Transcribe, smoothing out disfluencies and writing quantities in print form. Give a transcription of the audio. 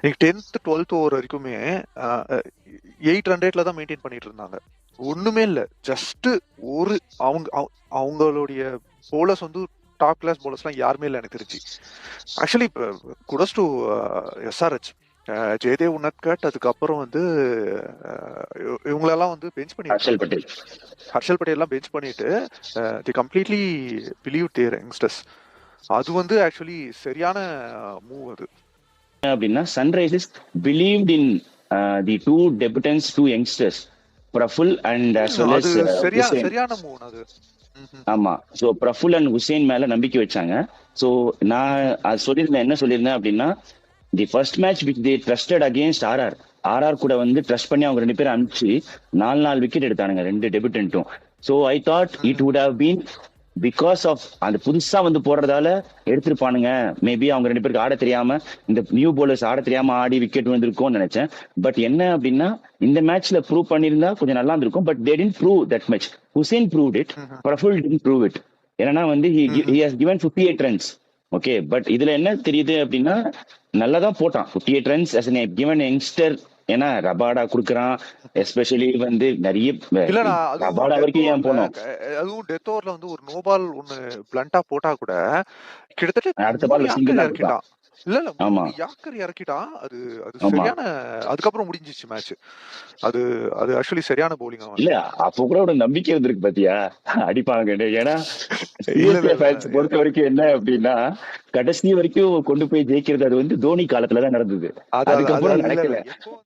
இன்னைக்கு 10th 12th over வரைக்குமே 8 run ரேட்ல தான் மெயின்டைன் பண்ணிட்டு இருந்தாங்க. ஒண்ணுமே இல்ல. ஜஸ்ட் ஒரு அவங்களுடைய போலர்ஸ் வந்து டாப் கிளாஸ் போலர்ஸ்லாம் யாருமே இல்லை எனக்கு தெரிஞ்சு. ஆக்சுவலி குடஸ் டு எஸ்ஆர்ஹெச், ஜெயதேவ் உன்னத்கட், அதுக்கப்புறம் வந்து இவங்களெல்லாம் வந்து பெஞ்ச் ஹர்ஷல் பண்ணிருக்காங்க. பட்டேல். ஹர்ஷல் பட்டேல் எல்லாம் பெஞ்ச் பண்ணிட்டு the completely believe their youngsters. அது வந்து ஆக்சுவலி சரியான மூவ் அது. அப்படின்னா Sunrisers believed in the two debutants, two youngsters, Praful and as well as அது ஹுசேன். சரியான மூவ் அது. ஆமா, சோ பிரஃபுல் அண்ட் ஹுசேன் மேல நம்பிக்கை வச்சாங்க. சோ நான் அது சொல்லியிருந்தேன், என்ன சொல்லியிருந்தேன் அப்படின்னா, the first match which they trusted against RR கூட வந்து ட்ரஸ்ட் பண்ணி அவங்க 2 பேரும் அனுப்பிச்சு 4 விக்கெட் எடுத்தானுங்க 2 டெபியூட்டன்ட்டும். So I thought it would have been because of அந்த புதுசா வந்து போடுறதால எடுத்திருப்பானுங்க. மேபி அவங்க 2 பேருக்கு ஆட தெரியாம, இந்த நியூ போலர்ஸ் ஆட தெரியாம ஆடி விக்கெட் வந்திருக்கும்னு நினைச்சேன். பட் என்ன அப்படின்னா, இந்த மேட்ச்ல ப்ரூவ் பண்ணியிருந்தா கொஞ்சம் நல்லா இருந்திருக்கும். But they didn't prove that much. Hussain proved it, Praful didn't prove it. ஏன்னா வந்து he has given 58 runs. Okay, but இதுல என்ன தெரியுது அப்படின்னா, நல்லாதான் போட்டான் 58 runs as a given youngster. ஏன்னா ரபாடா குடுக்கறான், எஸ்பெஷலி வந்து நிறைய ரபாடா வரைக்கும் ஏன் போனோம். அதுவும் டெத் ஓவர்ல வந்து ஒரு நோபால் ஒண்ணு பிளண்டா போட்டா கூட கிட்டத்தட்ட அடுத்த 3 பால் யாக்கர் இறக்கிட்டான். இல்ல ஆமா 3 யாக்கர் இறக்கிட்டான். அது ஆமா சரியான. அதுக்கப்புறம் முடிஞ்சிச்சு மேட்ச். அது அது ஆக்சுவலி சரியான பவுலிங் அவன். இல்ல, அப்ப கூட ஒரு நம்பிக்கை இருந்திருக்கு பாத்தியா, அடிப்பாங்க. ஏன்னா இல்ல சிஎஸ்கே ஃபேன்ஸ் பொறுத்த வரைக்கும் என்ன அப்படின்னா, கடைசி வரைக்கும் கொண்டு போய் ஜெயிக்கிறது அது வந்து தோனி காலத்துலதான் நடந்தது. அது அதுக்கப்புறம் இல்ல நடக்கல. எப்போ